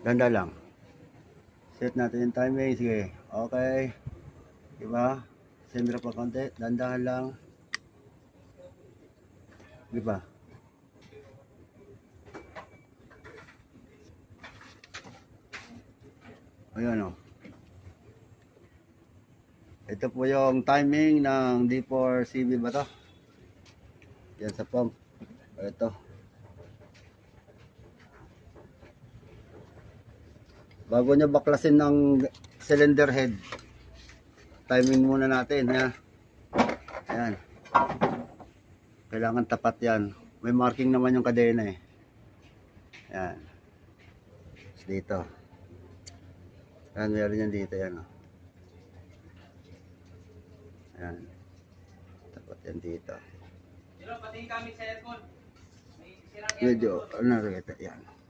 Ganda lang. Set natin yung timing. Sige. Okay. Diba? Sendra pa konti. Dandahan lang. Diba? Ayan o. Ito po yung timing ng D4CB ba to? Yan sa pump. Ito. Bago nyo baklasin ng cylinder head, timing muna natin. Ha? Ayan. Kailangan tapat yan. May marking naman yung kadena eh. Ayan. Dito. Ayan, meron yan dito. Ayan. Ayan. Tapat yan dito. Medyo, ano rin ito. Ayan.